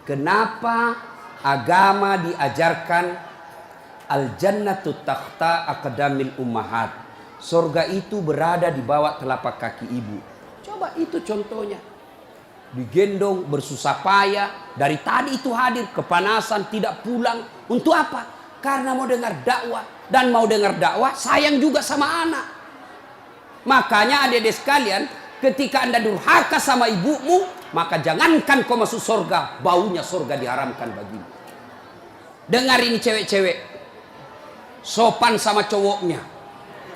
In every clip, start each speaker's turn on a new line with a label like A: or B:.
A: Kenapa agama diajarkan al-jannatu takhta aqdamil ummahat? Surga itu berada di bawah telapak kaki ibu. Coba itu contohnya. Digendong bersusah payah, dari tadi itu hadir, kepanasan, tidak pulang. Untuk apa? Karena mau dengar dakwah. Dan mau dengar dakwah sayang juga sama anak. Makanya adik-adik sekalian, ketika Anda durhaka sama ibumu, maka jangankan kau masuk surga, baunya surga diharamkan bagimu. Dengar ini cewek-cewek, sopan sama cowoknya,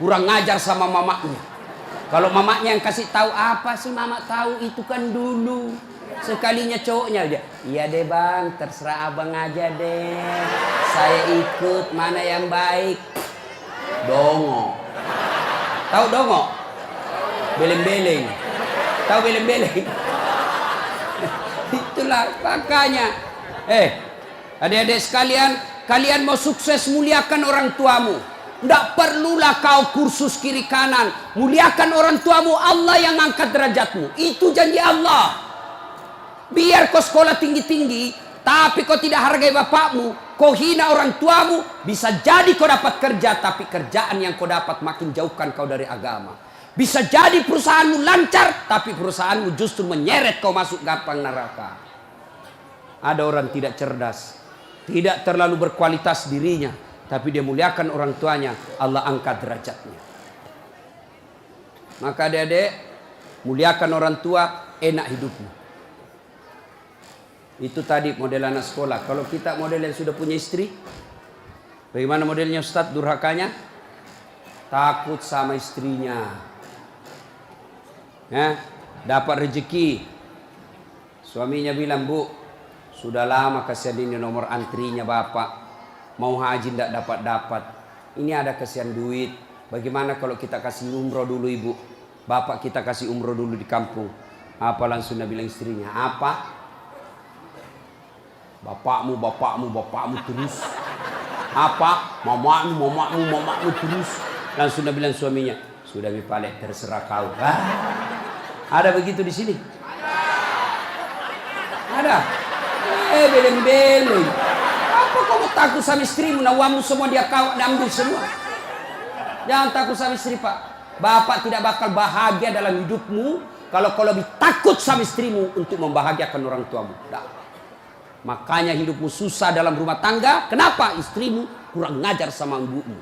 A: kurang ngajar sama mamanya. Kalau mamanya yang kasih tahu, apa sih mama tahu, itu kan dulu. Sekalinya cowoknya aja, iya deh bang, terserah abang aja deh, saya ikut, mana yang baik. Dongo. Tahu dongo? Beleng-beleng. Tahu beleng-beleng? Itulah makanya. Adik-adik sekalian, kalian mau sukses, muliakan orang tuamu. Tidak perlulah kau kursus kiri kanan. Muliakan orang tuamu, Allah yang angkat derajatmu. Itu janji Allah. Biar kau sekolah tinggi-tinggi, tapi kau tidak hargai bapakmu, kau hina orang tuamu, bisa jadi kau dapat kerja, tapi kerjaan yang kau dapat makin jauhkan kau dari agama. Bisa jadi perusahaanmu lancar, tapi perusahaanmu justru menyeret kau masuk gampang neraka. Ada orang tidak cerdas, tidak terlalu berkualitas dirinya, tapi dia muliakan orang tuanya, Allah angkat derajatnya. Maka adik-adik, muliakan orang tua, enak hidupmu. Itu tadi model anak sekolah. Kalau kita model yang sudah punya istri, bagaimana modelnya Ustadz durhakanya? Takut sama istrinya. Dapat rezeki, suaminya bilang, bu, sudah lama kasihan ini nomor antrinya bapak, mau haji tidak dapat-dapat, ini ada kasihan duit, bagaimana kalau kita kasih umroh dulu ibu, bapak kita kasih umroh dulu di kampung. Apa langsung dia bilang istrinya, apa? Bapakmu terus. Apa? Mamamu terus. Langsung dia bilang suaminya, sudah mipalek, terserah kau. Ada begitu di sini? Ada. Beleng-beleng. Apa kamu takut sama istrimu? Nawamu semua dia kau ambil semua. Jangan takut sama istri, Pak. Bapak tidak bakal bahagia dalam hidupmu kalau kau lebih takut sama istrimu untuk membahagiakan orang tuamu. Nah. Makanya hidupmu susah dalam rumah tangga. Kenapa? Istrimu kurang ngajar sama ibumu.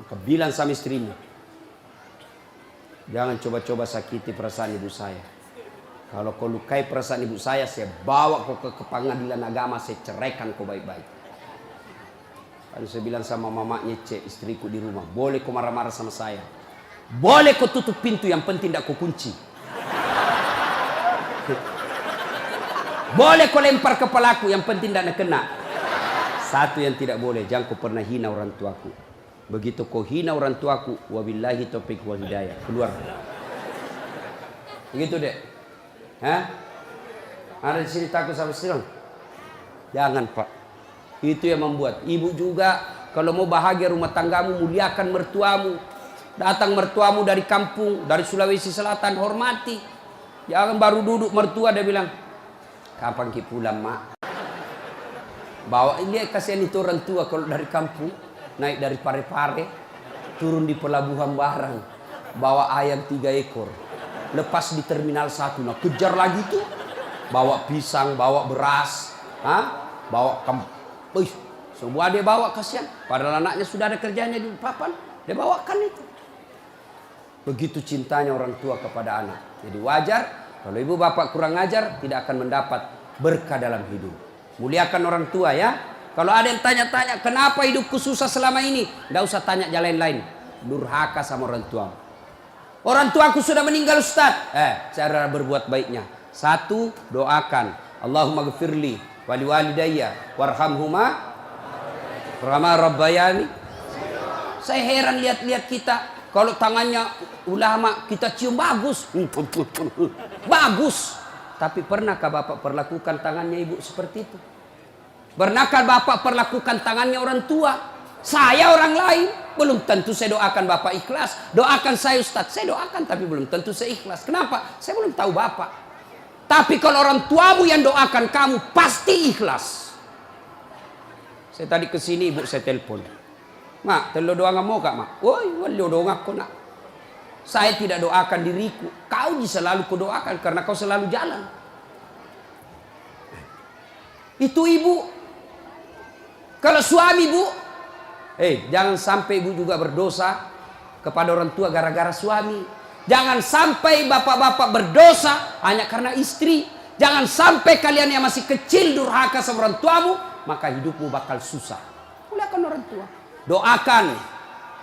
A: Maka bilang sama istrimu, jangan coba-coba sakiti perasaan ibu saya. Kalau kau lukai perasaan ibu saya bawa kau ke pengadilan agama, saya ceraikan kau baik-baik. Lalu saya bilang sama mamanya, istriku di rumah, boleh kau marah-marah sama saya, boleh kau tutup pintu, yang penting tidak kau kunci. Boleh kau lempar kepalaku, yang penting tidak kena. Satu yang tidak boleh, jangan kau pernah hina orang tuaku. Begitu kau hina orang tuaku, wabillahi taufiq wal hidayah, keluar. Begitu dek. Ada di sini takut sama istri? Jangan Pak. Itu yang membuat ibu juga kalau mau bahagia rumah tanggamu, muliakan mertuamu. Datang mertuamu dari kampung, dari Sulawesi Selatan, hormati. Jangan baru duduk mertua dia bilang, kapan ki pulang mak? Bawa dia, kasihan itu orang tua kalau dari kampung, naik dari Parepare, turun di pelabuhan barang, bawa ayam 3 ekor, lepas di terminal 1, nah kejar lagi tuh, bawa pisang, bawa beras, bawa semua dia bawa, kasihan. Padahal anaknya sudah ada kerjanya di papan, dia bawakan itu. Begitu cintanya orang tua kepada anak. Jadi wajar kalau ibu bapak kurang ajar, tidak akan mendapat berkah dalam hidup. Muliakan orang tua ya. Kalau ada yang tanya-tanya, kenapa hidupku susah selama ini? Tidak usah tanya jalan lain. Durhaka sama orang tua. Orang tuaku sudah meninggal Ustaz. Cara berbuat baiknya. 1, doakan. Allahumma gfirli wali walidayya warhamhuma rahma rabbayani. Saya heran lihat-lihat kita. Kalau tangannya ulama kita cium bagus. Bagus. Tapi pernahkah Bapak perlakukan tangannya ibu seperti itu? Pernahkah Bapak perlakukan tangannya orang tua? Saya orang lain, belum tentu saya doakan Bapak ikhlas. Doakan saya Ustaz, saya doakan tapi belum tentu saya ikhlas. Kenapa? Saya belum tahu Bapak. Tapi kalau orang tuamu yang doakan kamu, pasti ikhlas. Saya tadi kesini ibu saya telepon. Mak, telo doa nggak mau kak mak? Woi, walio doa aku nak. Saya tidak doakan diriku. Kau selalu ku doakan karena kau selalu jalan. Itu ibu. Kalau suami bu, jangan sampai ibu juga berdosa kepada orang tua gara-gara suami. Jangan sampai bapak-bapak berdosa hanya karena istri. Jangan sampai kalian yang masih kecil durhaka sama orang tuamu, maka hidupmu bakal susah. Muliakan orang tua. Doakan.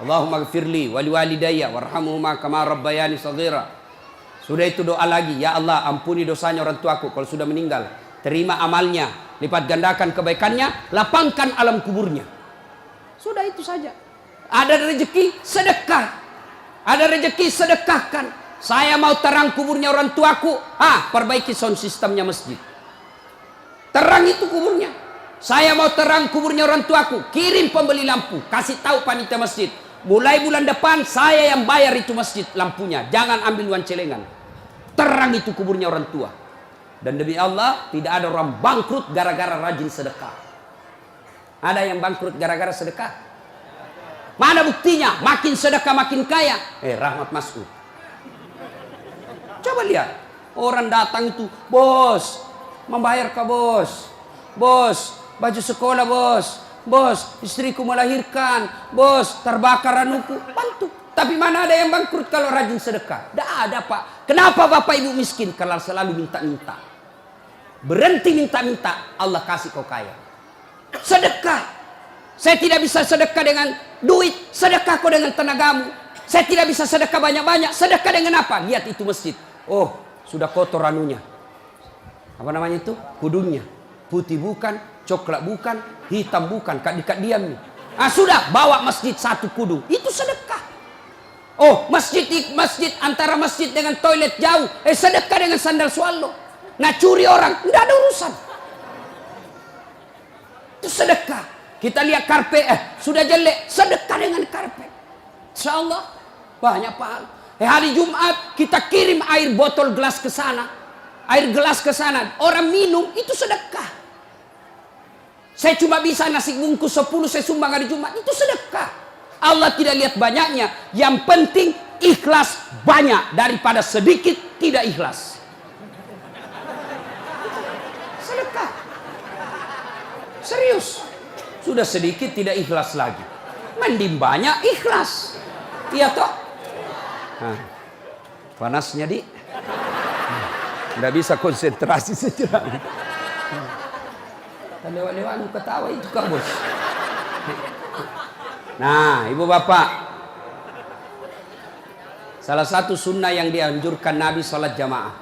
A: Allahumma gfirli wali walidayya warhamhuma kama rabbayani shaghira. Sudah itu doa lagi, ya Allah ampuni dosanya orang tuaku kalau sudah meninggal. Terima amalnya, lipat gandakan kebaikannya, lapangkan alam kuburnya. Sudah itu saja. Ada rezeki, sedekah. Ada rezeki, sedekahkan. Saya mau terang kuburnya orang tuaku. Perbaiki sound sistemnya masjid. Terang itu kuburnya. Saya mau terang kuburnya orang tuaku. Kirim pembeli lampu. Kasih tahu panitia masjid. Mulai bulan depan saya yang bayar itu masjid lampunya. Jangan ambil uang celengan. Terang itu kuburnya orang tua. Dan demi Allah tidak ada orang bangkrut gara-gara rajin sedekah. Ada yang bangkrut gara-gara sedekah? Mana buktinya? Makin sedekah makin kaya. Rahmat Mas'ud. Coba lihat. Orang datang itu, bos, membayar ke bos. Bos, baju sekolah bos. Bos, istriku melahirkan. Bos, terbakar anuku. Bantu. Tapi mana ada yang bangkrut kalau rajin sedekah? Tidak ada pak. Kenapa bapak ibu miskin? Kalau selalu minta-minta. Berhenti minta-minta. Allah kasih kau kaya. Sedekah. Saya tidak bisa sedekah dengan duit, sedekah kau dengan tenagamu. Saya tidak bisa sedekah banyak-banyak, sedekah dengan apa? Lihat itu masjid. Oh, sudah kotor anunya. Apa namanya itu? Kudungnya. Putih bukan, coklat bukan, hitam bukan, kat diam nih. Sudah, bawa masjid satu kudung. Itu sedekah. Oh, masjid antara masjid dengan toilet jauh. Sedekah dengan sandal swallow. Nah, curi orang, tidak ada urusan. Itu sedekah. Kita lihat karpet, sudah jelek, sedekah dengan karpet. Insyaallah banyak pahala. Hari Jumat kita kirim air botol gelas ke sana. Air gelas ke sana, orang minum itu sedekah. Saya cuma bisa nasi bungkus 10 saya sumbang hari Jumat, itu sedekah. Allah tidak lihat banyaknya, yang penting ikhlas banyak daripada sedikit tidak ikhlas. Sedekah. Serius. Sudah sedikit tidak ikhlas lagi. Mending banyak ikhlas. Iya toh? Panasnya di. Nggak bisa konsentrasi sejenak. Lewat-lewat ketawa itu kak bos. Nah ibu bapak. Salah satu sunnah yang dianjurkan Nabi sholat jamaah.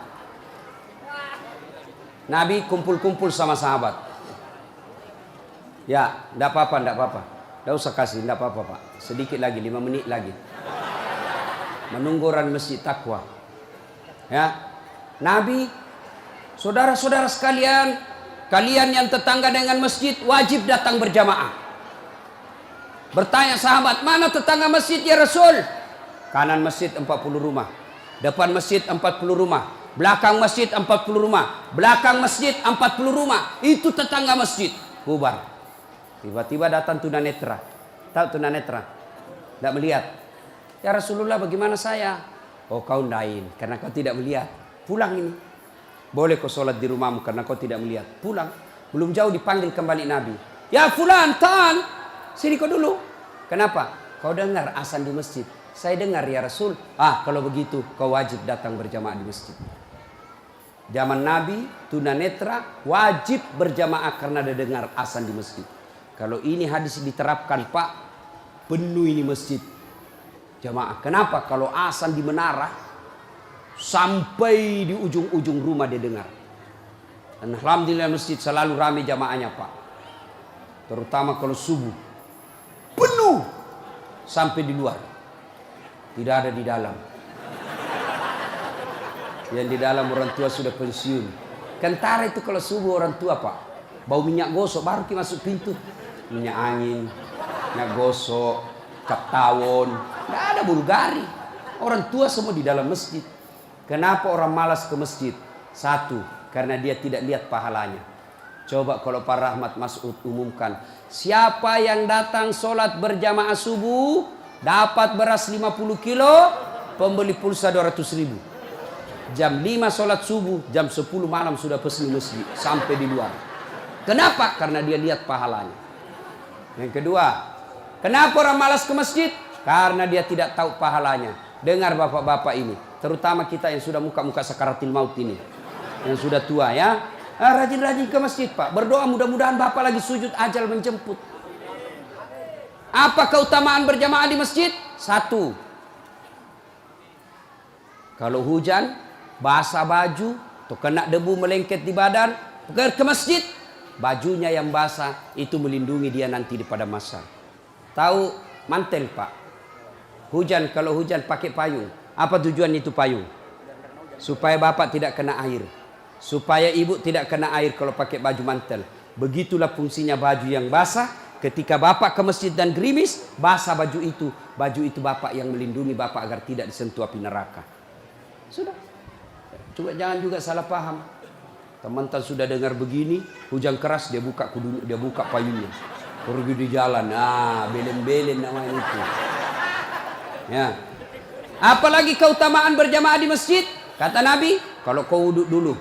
A: Nabi kumpul-kumpul sama sahabat. Ya, enggak apa-apa. Enggak usah kasih, enggak apa-apa, Pak. Sedikit lagi, 5 menit lagi. Menunggu orang masjid takwa. Ya. Nabi, saudara-saudara sekalian, kalian yang tetangga dengan masjid wajib datang berjamaah. Bertanya sahabat, mana tetangga masjid ya Rasul? Kanan masjid 40 rumah. Depan masjid 40 rumah. Belakang masjid 40 rumah. Belakang masjid 40 rumah. Itu tetangga masjid. Bubar. Tiba-tiba datang tunanetra. Tahu tunanetra? Tidak melihat. Ya Rasulullah bagaimana saya? Oh kau lain karena kau tidak melihat. Pulang ini. Boleh kau sholat di rumahmu karena kau tidak melihat. Pulang. Belum jauh dipanggil kembali Nabi. Ya fulan, tan. Sini kau dulu. Kenapa? Kau dengar azan di masjid. Saya dengar ya Rasul. Kalau begitu kau wajib datang berjamaah di masjid. Zaman Nabi, tunanetra wajib berjamaah karena dia dengar azan di masjid. Kalau ini hadis diterapkan Pak, penuh ini masjid jamaah. Kenapa? Kalau azan di menara sampai di ujung-ujung rumah dia dengar. Dan alhamdulillah masjid selalu ramai jamaahnya Pak. Terutama kalau subuh penuh sampai di luar. Tidak ada di dalam. Yang di dalam orang tua sudah pensiun. Kentara itu kalau subuh orang tua Pak, bau minyak gosok baru kita masuk pintu. Minyak angin, minyak gosok, cap tawon, tidak ada Bulgari. Orang tua semua di dalam masjid. Kenapa orang malas ke masjid? Satu, karena dia tidak lihat pahalanya. Coba kalau Pak Rahmat Mas'ud umumkan, siapa yang datang sholat berjamaah subuh dapat beras 50 kilo, pembeli pulsa 200.000. Jam 5 sholat subuh, jam 10 malam sudah pesan masjid sampai di luar. Kenapa? Karena dia lihat pahalanya. Yang kedua, kenapa orang malas ke masjid? Karena dia tidak tahu pahalanya. Dengar bapak-bapak ini, terutama kita yang sudah muka-muka sakaratil maut ini, yang sudah tua ya, rajin-rajin ke masjid Pak, berdoa mudah-mudahan bapak lagi sujud ajal menjemput. Apa keutamaan berjamaah di masjid? Satu, kalau hujan basah baju atau kena debu melengket di badan, ke masjid, bajunya yang basah itu melindungi dia nanti di pada masa. Tahu mantel Pak, hujan, kalau hujan pakai payung. Apa tujuan itu payung? Supaya bapak tidak kena air, supaya ibu tidak kena air kalau pakai baju mantel. Begitulah fungsinya baju yang basah. Ketika bapak ke masjid dan gerimis, basah baju itu bapak yang melindungi bapak agar tidak disentuh api neraka. Sudah. Coba jangan juga salah paham. Teman-teman sudah dengar begini, hujan keras dia buka payungnya, pergi di jalan. Belen-belen namanya itu. Ya. Apalagi keutamaan berjamaah di masjid? Kata Nabi, kalau kau wudhu dulu,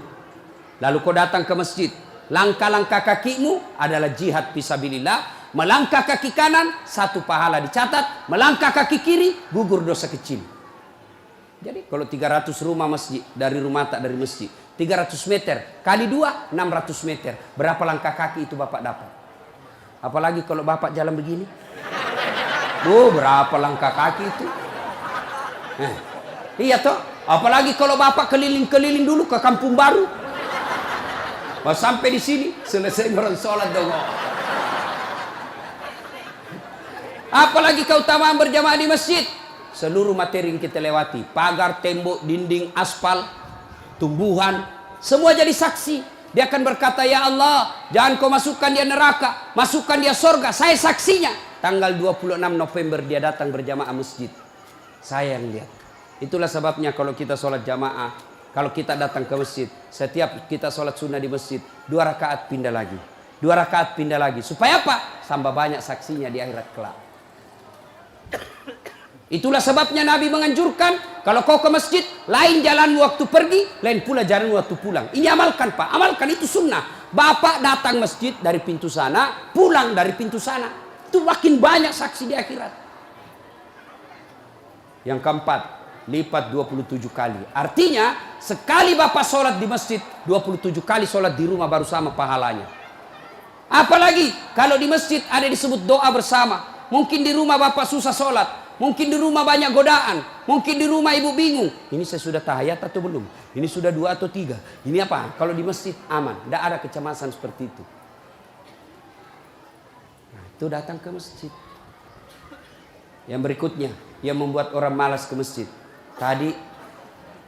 A: lalu kau datang ke masjid, langkah-langkah kakimu adalah jihad fisabilillah. Melangkah kaki kanan, 1 pahala dicatat. Melangkah kaki kiri, gugur dosa kecil. Jadi kalau 300 rumah masjid, dari rumah tak dari masjid, 300 meter kali 2, 600 meter. Berapa langkah kaki itu bapak dapat? Apalagi kalau bapak jalan begini, berapa langkah kaki itu? Iya toh. Apalagi kalau bapak keliling-keliling dulu ke kampung baru, sampai di sini selesai orang sholat dong. Apalagi keutamaan berjamaah di masjid? Seluruh materi yang kita lewati, pagar, tembok, dinding, aspal, tumbuhan, semua jadi saksi. Dia akan berkata, ya Allah, jangan kau masukkan dia neraka, masukkan dia surga. Saya saksinya. Tanggal 26 November dia datang berjamaah masjid. Saya yang lihat. Itulah sebabnya kalau kita sholat jamaah, kalau kita datang ke masjid, setiap kita sholat sunnah di masjid, 2 rakaat pindah lagi, 2 rakaat pindah lagi. Supaya apa? Tambah banyak saksinya di akhirat kelak. Itulah sebabnya Nabi menganjurkan, kalau kau ke masjid, lain jalan waktu pergi, lain pula jalan waktu pulang. Ini amalkan Pak, amalkan, itu sunnah. Bapak datang masjid dari pintu sana, pulang dari pintu sana. Itu makin banyak saksi di akhirat. Yang keempat, lipat 27 kali. Artinya, sekali bapak sholat di masjid, 27 kali sholat di rumah baru sama pahalanya. Apalagi, kalau di masjid ada disebut doa bersama. Mungkin di rumah bapak susah sholat. Mungkin di rumah banyak godaan. Mungkin di rumah ibu bingung. Ini saya sudah tahiyat atau belum? Ini sudah 2 atau 3? Ini apa? Kalau di masjid aman. Tidak ada kecemasan seperti itu. Nah, itu datang ke masjid. Yang berikutnya, yang membuat orang malas ke masjid. Tadi,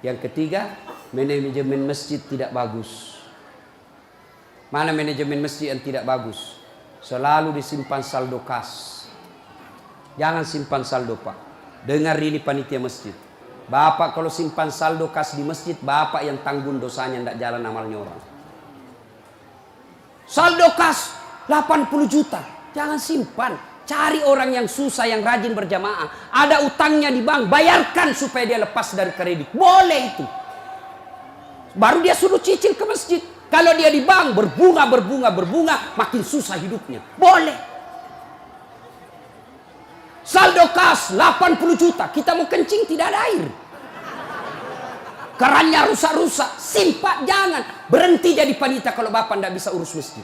A: yang ketiga, manajemen masjid tidak bagus. Mana manajemen masjid yang tidak bagus? Selalu disimpan saldo kas. Jangan simpan saldo Pak. Dengar ini panitia masjid. Bapak kalau simpan saldo kas di masjid, bapak yang tanggung dosanya, tidak jalan amalnya orang. Saldo kas 80 juta. Jangan simpan. Cari orang yang susah, yang rajin berjamaah. Ada utangnya di bank, bayarkan supaya dia lepas dari kredit. Boleh itu. Baru dia suruh cicil ke masjid. Kalau dia di bank berbunga, makin susah hidupnya. Boleh. Saldo kas 80 juta, kita mau kencing tidak ada air. Kerannya rusak-rusak, simpan, jangan. Berhenti jadi panitia kalau bapak tidak bisa urus masjid.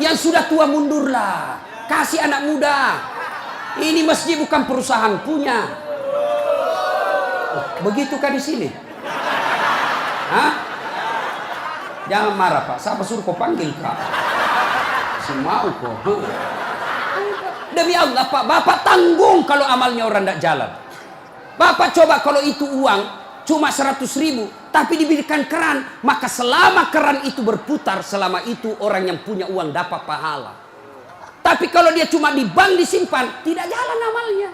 A: Yang sudah tua mundurlah, kasih anak muda. Ini masjid bukan perusahaan punya. Begitukah di sini? Hah? Jangan marah Pak, siapa suruh kau panggil Kak? Mau kok. Demi Allah Pak, bapak tanggung kalau amalnya orang tidak jalan. Bapak coba kalau itu uang cuma 100.000, tapi diberikan keran, maka selama keran itu berputar, selama itu orang yang punya uang dapat pahala. Tapi kalau dia cuma di bank disimpan, tidak jalan amalnya.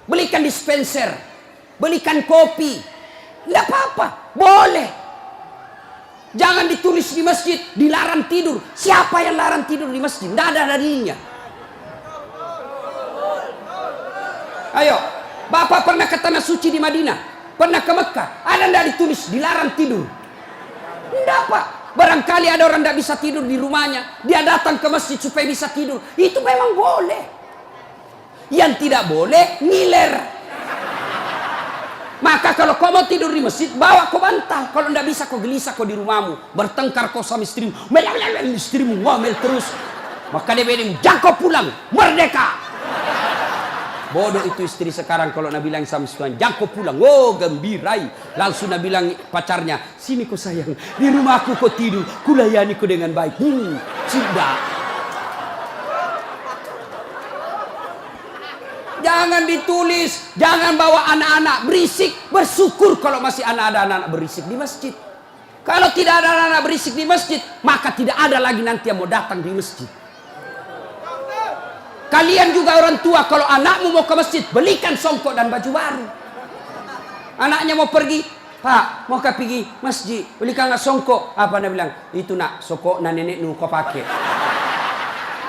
A: Belikan dispenser, belikan kopi. Tidak apa-apa, boleh. Jangan ditulis di masjid, dilarang tidur. Siapa yang larang tidur di masjid? Tidak ada dalilnya. Ayo, Bapak pernah ke tanah suci di Madinah, pernah ke Mekah, ada tidak ditulis dilarang tidur? Tidak, Pak. Barangkali ada orang tidak bisa tidur di rumahnya, dia datang ke masjid supaya bisa tidur. Itu memang boleh. Yang tidak boleh, ngiler. Maka kalau kau mau tidur di masjid, bawa kau bantal. Kalau tidak bisa, kau gelisah kau di rumahmu. Bertengkar kau sama istrimu. Istrimu ngomel terus. Maka dia bilang, jangan kau pulang. Merdeka. Bodoh itu istri sekarang kalau Nabi bilang sama istrinya, jangan kau pulang. Oh, gembirai. Langsung Nabi bilang pacarnya, sini kau sayang. Di rumahku kau tidur. Kulayani kau dengan baik. Sudah. Jangan ditulis, jangan bawa anak-anak berisik. Bersyukur kalau masih ada anak-anak berisik di masjid. Kalau tidak ada anak-anak berisik di masjid, maka tidak ada lagi nanti yang mau datang di masjid. Kalian juga orang tua, kalau anakmu mau ke masjid, belikan songkok dan baju baru. Anaknya mau pergi, Pak, mau pergi masjid, belikan songkok. Apa dia bilang? Itu nak, songkok na nenek nu kau pakai.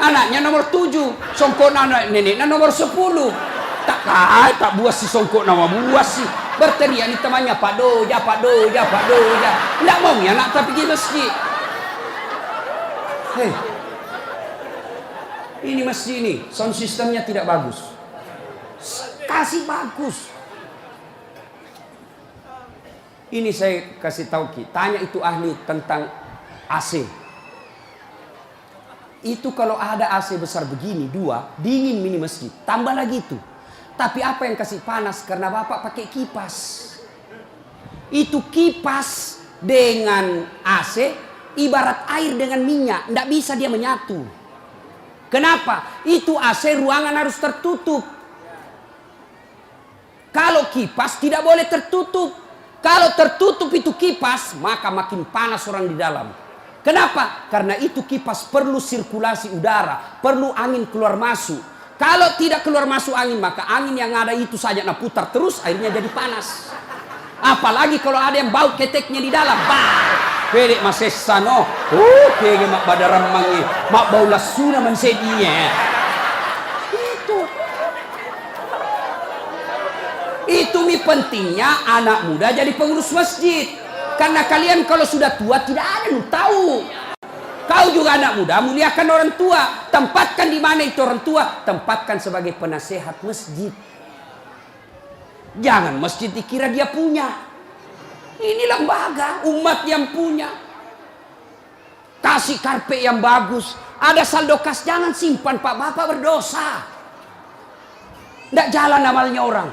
A: Anaknya nomor 7, songkok anak neneknya nomor 10. Tak buas si songkok nama buas sih. Berteriak ni temannya, Pak Doja. Tidak mau ya anak tak pergi masjid. Hei, ini masjid ini, sound systemnya tidak bagus. Kasih bagus. Ini saya kasih tahu Ki, tanya itu ahli tentang AC. Itu kalau ada AC besar begini, 2, dingin mini masjid. Tambah lagi itu. Tapi apa yang kasih panas? Karena Bapak pakai kipas. Itu kipas dengan AC, ibarat air dengan minyak. Tidak bisa dia menyatu. Kenapa? Itu AC ruangan harus tertutup. Kalau kipas tidak boleh tertutup. Kalau tertutup itu kipas, maka makin panas orang di dalam. Kenapa? Karena itu kipas perlu sirkulasi udara, perlu angin keluar masuk. Kalau tidak keluar masuk angin, maka angin yang ada itu saja nak putar terus, airnya jadi panas. Apalagi kalau ada yang bau keteknya di dalam. Pedek masesano. Kege mak badaram mangi, mak bau lasuna mansedinya. Itu mi pentingnya anak muda jadi pengurus masjid. Karena kalian kalau sudah tua tidak ada yang tahu. Kau juga anak muda, muliakan orang tua. Tempatkan di mana itu orang tua? Tempatkan sebagai penasehat masjid. Jangan masjid dikira dia punya. Ini lembaga umat yang punya. Kasih karpet yang bagus. Ada saldo kas, jangan simpan Pak, Bapak berdosa. Tidak jalan amalnya orang.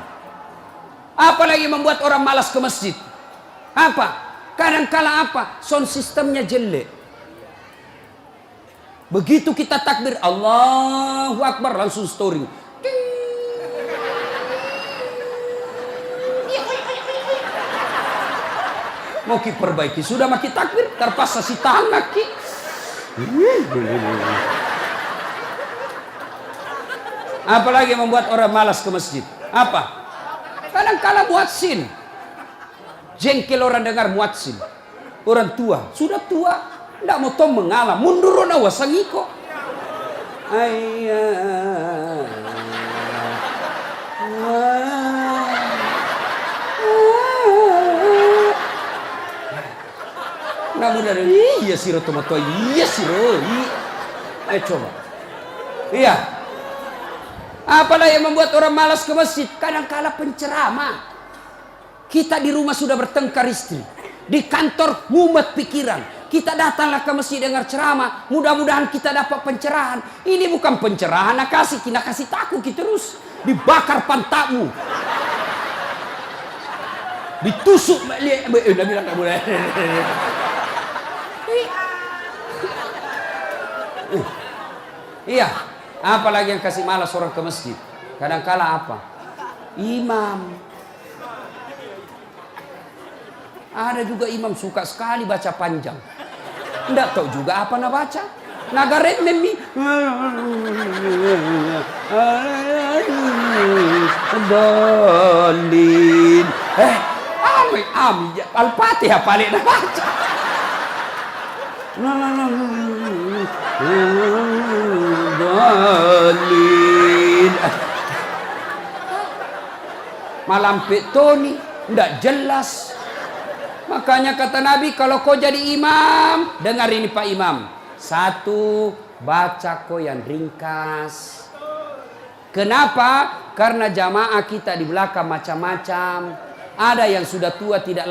A: Apalagi membuat orang malas ke masjid. Apa? Kadang-kala apa? Sound sistemnya jelek. Begitu kita takbir Allahu Akbar, langsung story. Mau ki perbaiki, sudah maki takbir, terpaksa si tangan ki. Apalagi membuat orang malas ke masjid. Apa? Kadang-kala muadzin. Jengkel orang dengar muadzin. Orang tua, sudah tua, tidak mau tom mengalah, mundur na wasangiko. Namun dari iya siro tomato, iya siro. Ayo coba. Iya. Apalah yang membuat orang malas ke masjid? Kadang-kala penceramah. Kita di rumah sudah bertengkar istri. Di kantor mumet pikiran. Kita datanglah ke masjid dengar ceramah. Mudah-mudahan kita dapat pencerahan. Ini bukan pencerahan. Nak kasih takut kita terus. Dibakar pantatmu. Ditusuk. Udah bilang tak boleh. Iya. Apalagi yang kasih malas orang ke masjid. Kadang-kala apa? Imam. Ada juga imam suka sekali baca panjang. Tidak tahu juga apa nak baca. Nagaret memi. Dolin. Al-Fatihah paling nak baca. Dolin. Malam petoni tidak jelas. Makanya kata Nabi, kalau kau jadi imam, dengar ini Pak Imam. Satu, baca kau yang ringkas. Kenapa? Karena jamaah kita di belakang macam-macam. Ada yang sudah tua tidak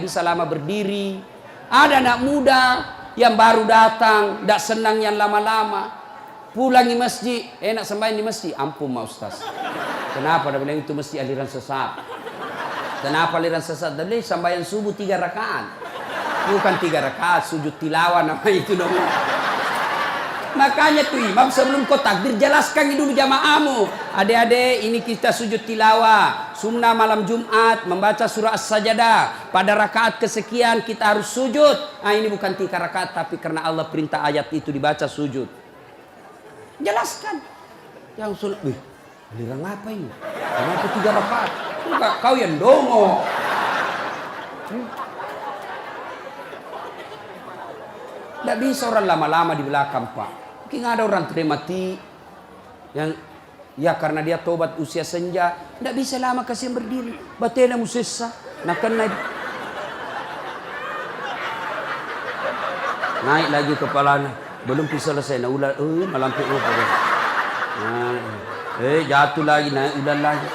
A: bisa lama berdiri. Ada anak muda yang baru datang, tidak senang yang lama-lama. Pulang di masjid, enak sembahyang di masjid. Ampun Ma Ustaz. Kenapa? Dia bilang itu mesti aliran sesat. Kenapa aliran sesat? Dia bilang sembahyang subuh 3 rakaat. Bukan 3 rakaat, sujud tilawah nama itu dong. Makanya tuh imam sebelum kau takbir jelaskan dulu jamaahmu. Adik-adik, ini kita sujud tilawah. Sunnah malam Jumat membaca surah As-Sajdah. Pada rakaat kesekian kita harus sujud. Ini bukan 3 rakaat, tapi karena Allah perintah ayat itu dibaca sujud. Jelaskan. Yang sulit, aliran apa ini? Kenapa 3 rakaat? Enggak, kau yang dongo. Tidak bisa orang lama-lama di belakang Pak. Mungkin ada orang mati yang ya karena dia tobat usia senja, tidak bisa lama kasih berdiri. Batena musessa, nak naik lagi kepalanya, belum bisa selesai. Nah ulah, malam jatuh lagi, naik udah lagi.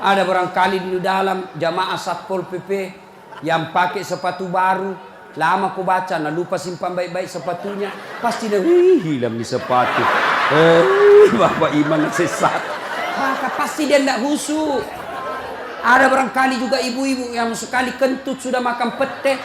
A: Ada barangkali di dalam jamaah Satpol PP yang pakai sepatu baru. Lama ku baca, nah lupa simpan baik-baik sepatunya. Pasti dia, hilang di sepatu. Bapak imam sesat. Maka pasti dia tidak khusyuk. Ada barangkali juga ibu-ibu yang sekali kentut sudah makan pete.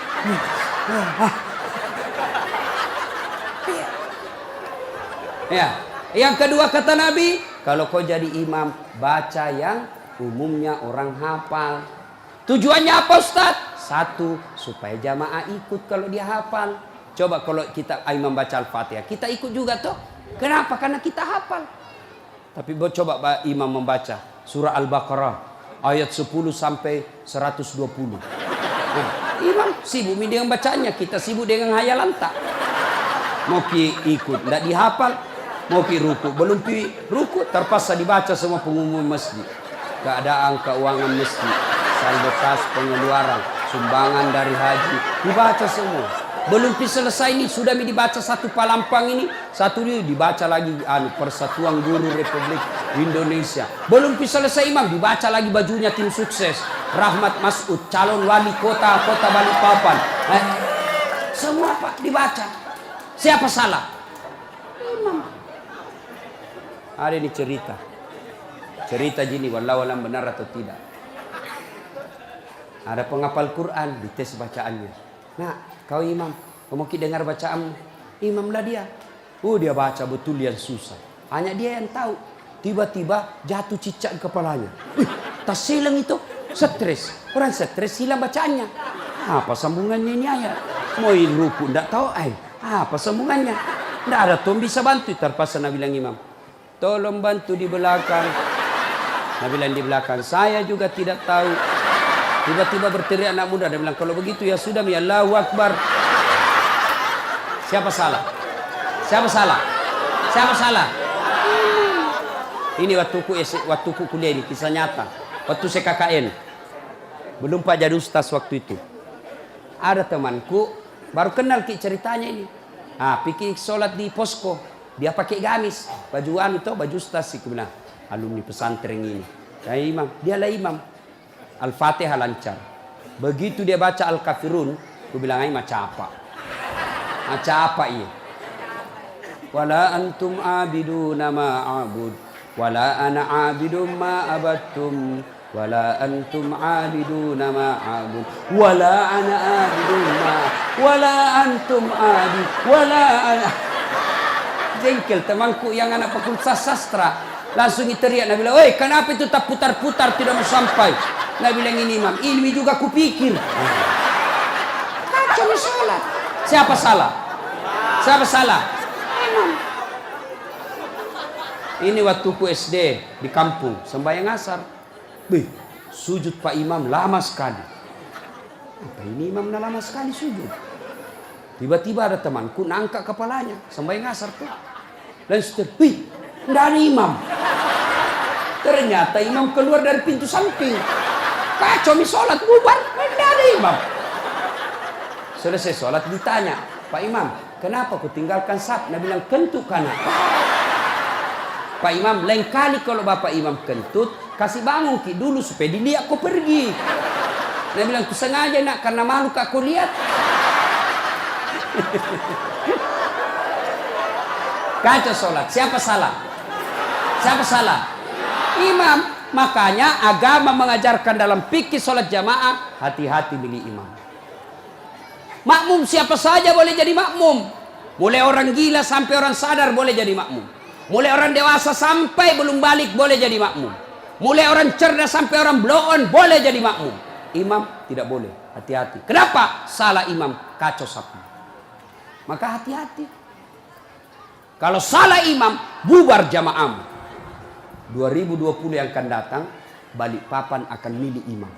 A: Ya. Yang kedua kata Nabi, kalau kau jadi imam, baca yang umumnya orang hafal. Tujuannya apa Ustaz? Satu, supaya jamaah ikut kalau dia hafal. Coba kalau kita imam baca Al-Fatihah, kita ikut juga toh. Kenapa? Karena kita hafal. Tapi coba imam membaca surah Al-Baqarah ayat 10 sampai 120. Nah, imam sibuk dengan bacanya, kita sibuk dengan hayalan tak. Mau ikut, tidak dihafal. Mau ruku, belum ruku, terpaksa dibaca semua pengumuman masjid. Keadaan keuangan masjid, saldo kas pengeluaran, sumbangan dari haji, dibaca semua. Belum selesai ini sudah dibaca satu palampang ini, satu ini dibaca lagi Persatuan Guru Republik Indonesia. Belum selesai imam dibaca lagi bajunya tim sukses Rahmat Masud, calon wali kota Balikpapan. Semua Pak dibaca. Siapa salah? Imam. Ada ini cerita gini, wallahu alam benar atau tidak. Ada penghafal Quran, dites bacaannya. Nah, kau imam, kau mau dengar bacaan imam lah dia. Dia baca betul yang susah. Hanya dia yang tahu. Tiba-tiba jatuh cicak kepalanya. Tas silang itu, stres. Orang stres hilang bacaannya. Apa sambungannya ini ayat? Mau ruku, tidak tahu apa sambungannya? Tidak ada tuh bisa bantu. Terpaksa Nabi bilang imam, tolong bantu di belakang. Nabi bilang di belakang, saya juga tidak tahu. Tiba-tiba berteriak anak muda. Dia bilang, kalau begitu ya sudah, ya Allahu Akbar. Siapa salah? Siapa salah? Siapa salah? Ini waktuku kuliah ini, kisah nyata. Waktu saya KKN. Belum Pak jadi ustaz waktu itu. Ada temanku, baru kenal ceritanya ini. Pikir sholat di posko. Dia pakai gamis. Baju ustaz sih. Bilang, alumni pesantren ini. Ya imam, dialah imam. Al-Fatihah lancar. Begitu dia baca Al-Kafirun, aku bilang macam apa? Macam apa ini? Wala antum abiduna ma a'bud, wala ana abidum ma abattum, wala antum abiduna ma a'bud, wala ana abidum ma, wala antum abid, wala ana. Jengkel temanku yang anak fakultas sastra. Langsung teriak, Nabi bilang, "Woi, kenapa itu tak putar-putar tidak mau sampai?" Nabi bilang, ini imam, ini juga kupikir. Kacau sholat. Siapa salah? Siapa salah? Imam. Ini waktuku SD di kampung, sembahyang asar. Bih, sujud Pak Imam lama sekali. Apa ini imam lama sekali sujud? Tiba-tiba ada temanku nangkak kepalanya, sembahyang asar tuh. Dan setelah, wih, enggak ada imam. Ternyata imam keluar dari pintu samping. Kacau mi sholat, bubar, enggak ada imam. Selesai sholat ditanya, Pak Imam, kenapa kau tinggalkan saf? Dia bilang, kentut kanan. Pak Imam, lain kali kalau Bapak Imam kentut, kasih bangun ki dulu supaya dilihat kau pergi. Dia bilang, ku sengaja nak, karena malu kak kau lihat. Kacau sholat, siapa salah? Siapa salah? Imam. Makanya agama mengajarkan dalam fikih sholat jamaah, hati-hati milih imam. Makmum siapa saja boleh jadi makmum. Mulai orang gila sampai orang sadar boleh jadi makmum. Mulai orang dewasa sampai belum balik boleh jadi makmum. Mulai orang cerdas sampai orang blow on boleh jadi makmum. Imam tidak boleh, hati-hati. Kenapa? Salah imam, kacau sapu. Maka hati-hati. Kalau salah imam, bubar jamaah. 2020 yang akan datang, Balikpapan akan milih imam.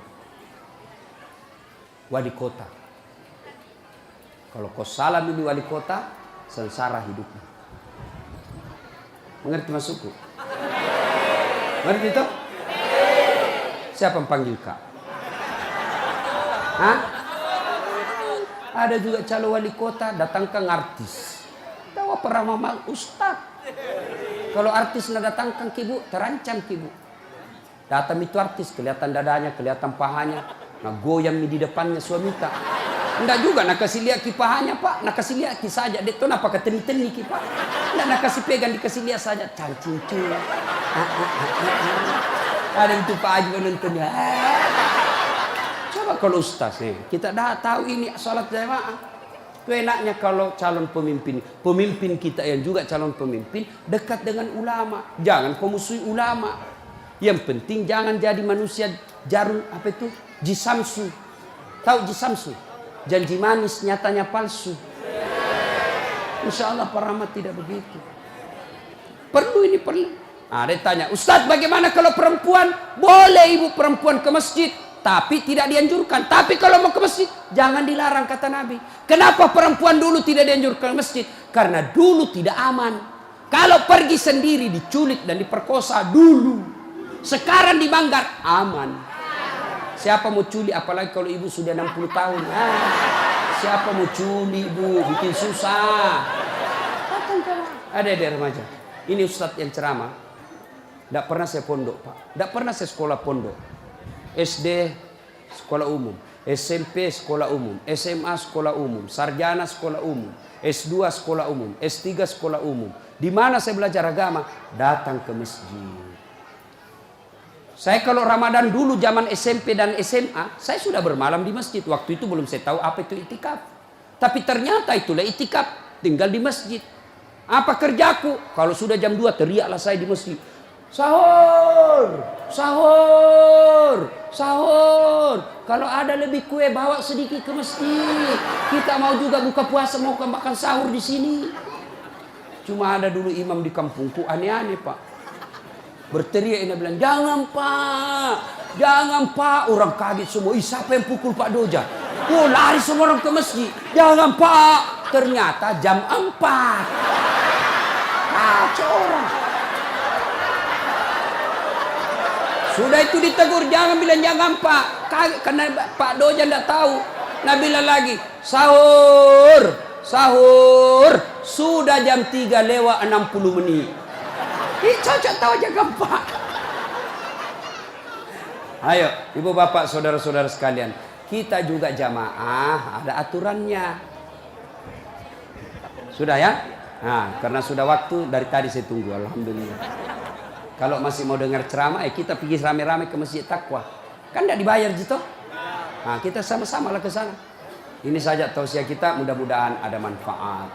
A: Wali kota. Kalau kau salah milih wali kota, sengsara hidupmu. Mengerti maksudku? Mengerti itu? Siapa yang panggil kak? Hah? Ada juga calon wali kota, datangkan artis. Tahu apa ramah ustaz? Kalau artis nak datangkan kibu, terancam kibu. Datang itu artis, kelihatan dadanya, kelihatan pahanya. Nah goyang di depannya suami tak. Enggak juga nak kasih lihat kipahanya pak, nak kasih lihat saja. Dia tu napa keteni-teni kipak. Enggak nak kasih pegang, dikasih lihat saja. Cancing-cing. Ada itu Pak Haji menontonnya. Coba kalau ustaz nih, kita dah tahu ini salat jamaah. Itu enaknya kalau calon pemimpin kita yang juga calon pemimpin dekat dengan ulama. Jangan kau musuhi ulama. Yang penting jangan jadi manusia jarum apa itu? Jisamsu. Tahu jisamsu? Janji manis nyatanya palsu. Insya Allah Pak Rahmat tidak begitu. Perlu ini perlu. Nah, dia tanya, Ustadz bagaimana kalau perempuan? Boleh ibu perempuan ke masjid, tapi tidak dianjurkan. Tapi kalau mau ke masjid, jangan dilarang kata Nabi. Kenapa perempuan dulu tidak dianjurkan ke masjid? Karena dulu tidak aman. Kalau pergi sendiri diculik dan diperkosa dulu. Sekarang di Manggar aman. Siapa mau culik, apalagi kalau ibu sudah 60 tahun. Siapa mau culik bu, bikin susah. Ada remaja. Ini ustadz yang ceramah. Tidak pernah saya pondok pak. Tidak pernah saya sekolah pondok. SD sekolah umum, SMP sekolah umum, SMA sekolah umum, sarjana sekolah umum, S2 sekolah umum, S3 sekolah umum. Di mana saya belajar agama? Datang ke masjid. Saya kalau Ramadan dulu zaman SMP dan SMA, saya sudah bermalam di masjid. Waktu itu belum saya tahu apa itu itikaf. Tapi ternyata itulah itikaf, tinggal di masjid. Apa kerjaku? Kalau sudah jam 2 teriaklah saya di masjid. Sahur, sahur, sahur. Kalau ada lebih kue bawa sedikit ke masjid. Kita mau juga buka puasa, mau makan sahur di sini. Cuma ada dulu imam di kampungku aneh-aneh pak. Berteriak ini bilang, jangan pak, jangan pak. Orang kaget semua, siapa yang pukul Pak Doja? Oh lari semua orang ke masjid. Jangan pak. Ternyata jam 4. Kacau orang. Sudah itu ditegur, jangan bilang jangan pak. Kaget karena Pak Doja tidak tahu. Nah bilang lagi, sahur, sahur. Sudah jam 3 lewat 60 menit. Cocok tahu aja gampang. Ayo, ibu bapak, saudara-saudara sekalian, kita juga jamaah ada aturannya. Sudah ya? Nah, karena sudah waktu dari tadi saya tunggu, alhamdulillah. Kalau masih mau dengar ceramah, kita pergi rame-rame ke Masjid Taqwa. Kan tidak dibayar gitu. Nah, kita sama-sama lah ke sana. Ini saja tausiah kita, mudah-mudahan ada manfaat.